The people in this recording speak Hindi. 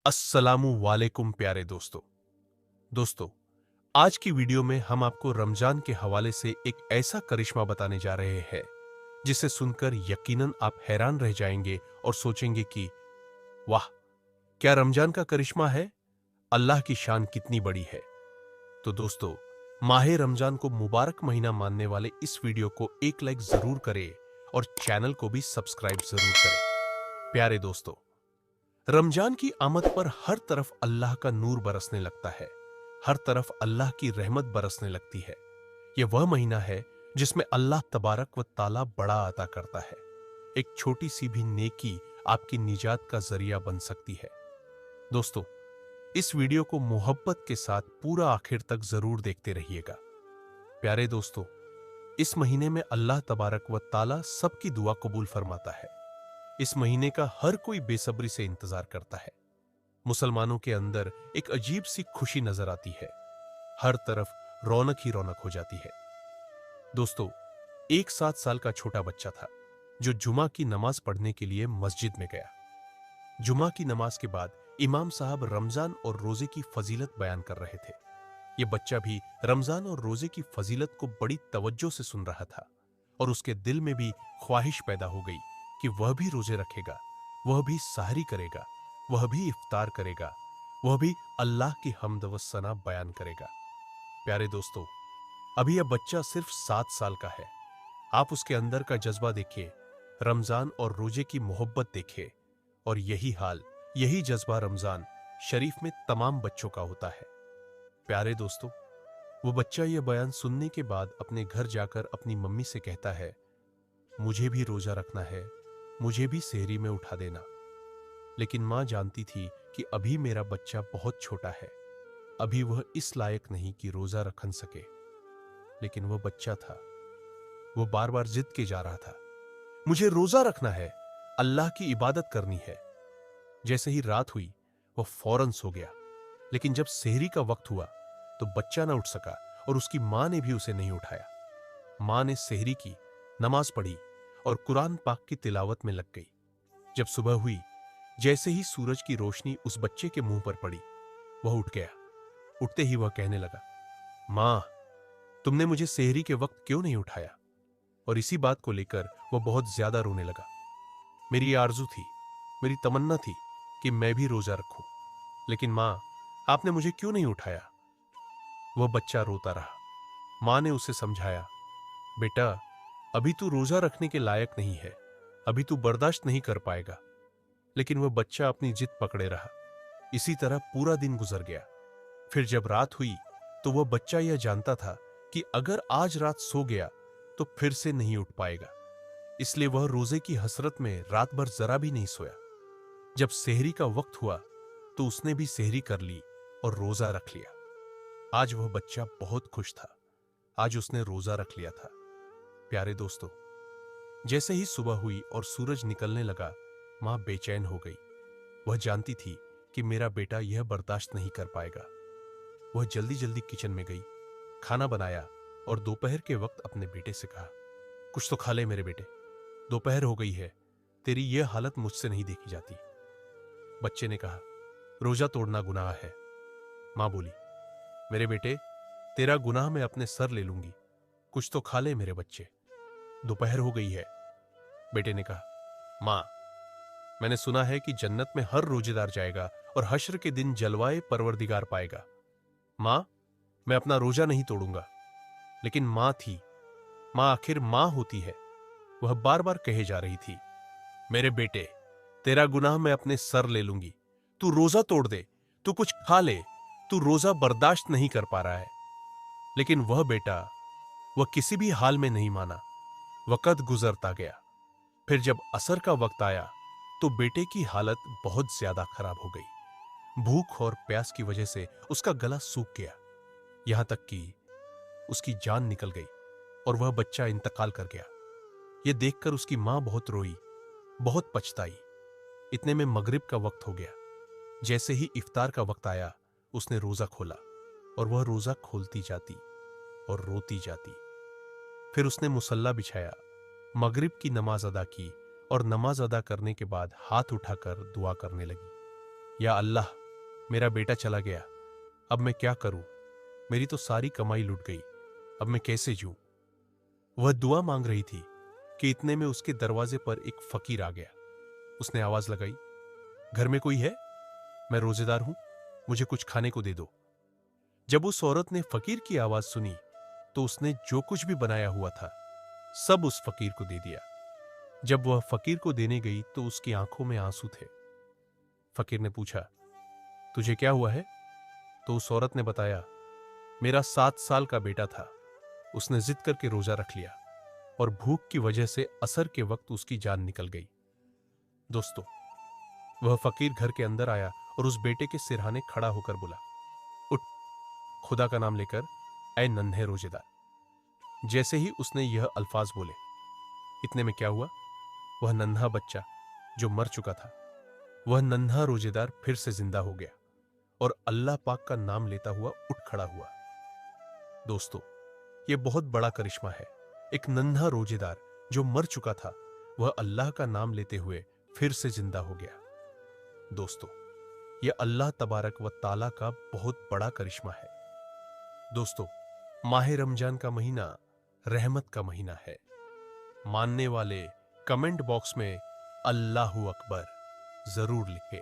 अस्सलामु वालेकुम प्यारे दोस्तों, आज की वीडियो में हम आपको रमजान के हवाले से एक ऐसा करिश्मा बताने जा रहे हैं जिसे सुनकर यकीनन आप हैरान रह जाएंगे और सोचेंगे कि वाह, क्या रमजान का करिश्मा है। अल्लाह की शान कितनी बड़ी है। तो दोस्तों, माहे रमजान को मुबारक महीना मानने वाले इस वीडियो को एक लाइक जरूर करें और चैनल को भी सब्सक्राइब जरूर करें। प्यारे दोस्तों, रमजान की आमद पर हर तरफ अल्लाह का नूर बरसने लगता है, हर तरफ अल्लाह की रहमत बरसने लगती है। यह वह महीना है जिसमें अल्लाह तबारक व ताला बड़ा अता करता है। एक छोटी सी भी नेकी आपकी निजात का जरिया बन सकती है। दोस्तों, इस वीडियो को मोहब्बत के साथ पूरा आखिर तक जरूर देखते रहिएगा। प्यारे दोस्तों, इस महीने में अल्लाह तबारक व ताला सबकी दुआ कबूल फरमाता है। इस महीने का हर कोई बेसब्री से इंतजार करता है। मुसलमानों के अंदर एक अजीब सी खुशी नजर आती है। हर तरफ रौनक ही रौनक हो जाती है। दोस्तों, एक 7 साल का छोटा बच्चा था जो जुमा की नमाज पढ़ने के लिए मस्जिद में गया। जुमा की नमाज के बाद इमाम साहब रमजान और रोजे की फजीलत बयान कर रहे थे। यह बच्चा भी रमजान और रोजे की फजीलत को बड़ी तवज्जो से सुन रहा था और उसके दिल में भी ख्वाहिश पैदा हो गई कि वह भी रोजे रखेगा, वह भी सहरी करेगा, वह भी इफ्तार करेगा, वह भी अल्लाह की हम्द व सना बयान करेगा। प्यारे दोस्तों, अभी यह बच्चा सिर्फ 7 साल का है। आप उसके अंदर का जज्बा देखिए, रमजान और रोजे की मोहब्बत देखिए, और यही जज्बा रमजान शरीफ में तमाम बच्चों का होता है। प्यारे दोस्तों, वो बच्चा यह बयान सुनने के बाद अपने घर जाकर अपनी मम्मी से कहता है, मुझे भी रोजा रखना है, मुझे भी सेहरी में उठा देना। लेकिन मां जानती थी कि अभी मेरा बच्चा बहुत छोटा है, अभी वह इस लायक नहीं कि रोजा रखन सके। लेकिन वह बच्चा था, वो बार बार जिद के जा रहा था, मुझे रोजा रखना है, अल्लाह की इबादत करनी है। जैसे ही रात हुई वह फौरन सो गया। लेकिन जब सेहरी का वक्त हुआ तो बच्चा ना उठ सका और उसकी मां ने भी उसे नहीं उठाया। मां ने सेहरी की, नमाज पढ़ी और कुरान पाक की तिलावत में लग गई। जब सुबह हुई, जैसे ही सूरज की रोशनी उस बच्चे के मुंह पर पड़ी, वह उठ गया। उठते ही वह कहने लगा, मां, तुमने मुझे सेहरी के वक्त क्यों नहीं उठाया? और इसी बात को लेकर वह बहुत ज्यादा रोने लगा। मेरी आरजू थी, मेरी तमन्ना थी कि मैं भी रोजा रखूं, लेकिन मां, आपने मुझे क्यों नहीं उठाया? वह बच्चा रोता रहा। मां ने उसे समझाया, बेटा, अभी तू रोजा रखने के लायक नहीं है, अभी तू बर्दाश्त नहीं कर पाएगा। लेकिन वह बच्चा अपनी जिद पकड़े रहा। इसी तरह पूरा दिन गुजर गया। फिर जब रात हुई तो वह बच्चा यह जानता था कि अगर आज रात सो गया तो फिर से नहीं उठ पाएगा। इसलिए वह रोजे की हसरत में रात भर जरा भी नहीं सोया। जब सेहरी का वक्त हुआ तो उसने भी सेहरी कर ली और रोजा रख लिया। आज वह बच्चा बहुत खुश था। आज उसने रोजा रख लिया था। प्यारे दोस्तों, जैसे ही सुबह हुई और सूरज निकलने लगा, मां बेचैन हो गई। वह जानती थी कि मेरा बेटा यह बर्दाश्त नहीं कर पाएगा। वह जल्दी जल्दी किचन में गई, खाना बनाया और दोपहर के वक्त अपने बेटे से कहा, कुछ तो खा ले मेरे बेटे, दोपहर हो गई है, तेरी यह हालत मुझसे नहीं देखी जाती। बच्चे ने कहा, रोजा तोड़ना गुनाह है। मां बोली, मेरे बेटे, तेरा गुनाह मैं अपने सर ले लूंगी, कुछ तो खा ले मेरे बच्चे, दोपहर हो गई है। बेटे ने कहा, मां, मैंने सुना है कि जन्नत में हर रोजेदार जाएगा और हश्र के दिन जलवाए परवरदिगार पाएगा। मां, मैं अपना रोजा नहीं तोड़ूंगा। लेकिन मां थी, मां आखिर मां होती है। वह बार बार कहे जा रही थी, मेरे बेटे, तेरा गुनाह मैं अपने सर ले लूंगी, तू रोजा तोड़ दे, तू कुछ खा ले, तू रोजा बर्दाश्त नहीं कर पा रहा है। लेकिन वह बेटा, वह किसी भी हाल में नहीं माना। वक्त गुजरता गया। फिर जब असर का वक्त आया तो बेटे की हालत बहुत ज्यादा खराब हो गई। भूख और प्यास की वजह से उसका गला सूख गया, यहां तक कि उसकी जान निकल गई और वह बच्चा इंतकाल कर गया। यह देखकर उसकी मां बहुत रोई, बहुत पछताई। इतने में मगरिब का वक्त हो गया। जैसे ही इफ्तार का वक्त आया, उसने रोजा खोला और वह रोजा खोलती जाती और रोती जाती। फिर उसने मुसल्ला बिछाया, मगरिब की नमाज अदा की और नमाज अदा करने के बाद हाथ उठाकर दुआ करने लगी, या अल्लाह, मेरा बेटा चला गया, अब मैं क्या करूं? मेरी तो सारी कमाई लुट गई, अब मैं कैसे जीऊं? वह दुआ मांग रही थी कि इतने में उसके दरवाजे पर एक फकीर आ गया। उसने आवाज लगाई, घर में कोई है? मैं रोजेदार हूं, मुझे कुछ खाने को दे दो। जब उस औरत ने फकीर की आवाज सुनी तो उसने जो कुछ भी बनाया हुआ था सब उस फकीर को दे दिया। जब वह फकीर को देने गई तो उसकी आंखों में आंसू थे। फकीर ने पूछा, तुझे क्या हुआ है? तो उस औरत ने बताया, मेरा 7 साल का बेटा था, उसने जिद करके रोजा रख लिया और भूख की वजह से असर के वक्त उसकी जान निकल गई। दोस्तों, वह फकीर घर के अंदर आया और उस बेटे के सिरहाने खड़ा होकर बोला, उठ, खुदा का नाम लेकर, ऐ नन्हे रोजेदार। जैसे ही उसने यह अल्फाज बोले, इतने में क्या हुआ? वह नन्हा बच्चा जो मर चुका था, वह नन्हा रोजेदार फिर से जिंदा हो गया और अल्लाह पाक का नाम लेता हुआ उठ खड़ा हुआ। दोस्तों, यह बहुत बड़ा करिश्मा है। एक नन्हा रोजेदार जो मर चुका था, वह अल्लाह का नाम लेते हुए फिर से जिंदा हो गया। दोस्तों, यह अल्लाह तबारक व ताला का बहुत बड़ा करिश्मा है। दोस्तों, माह रमजान का महीना रहमत का महीना है। मानने वाले कमेंट बॉक्स में अल्लाहू अकबर जरूर लिखें।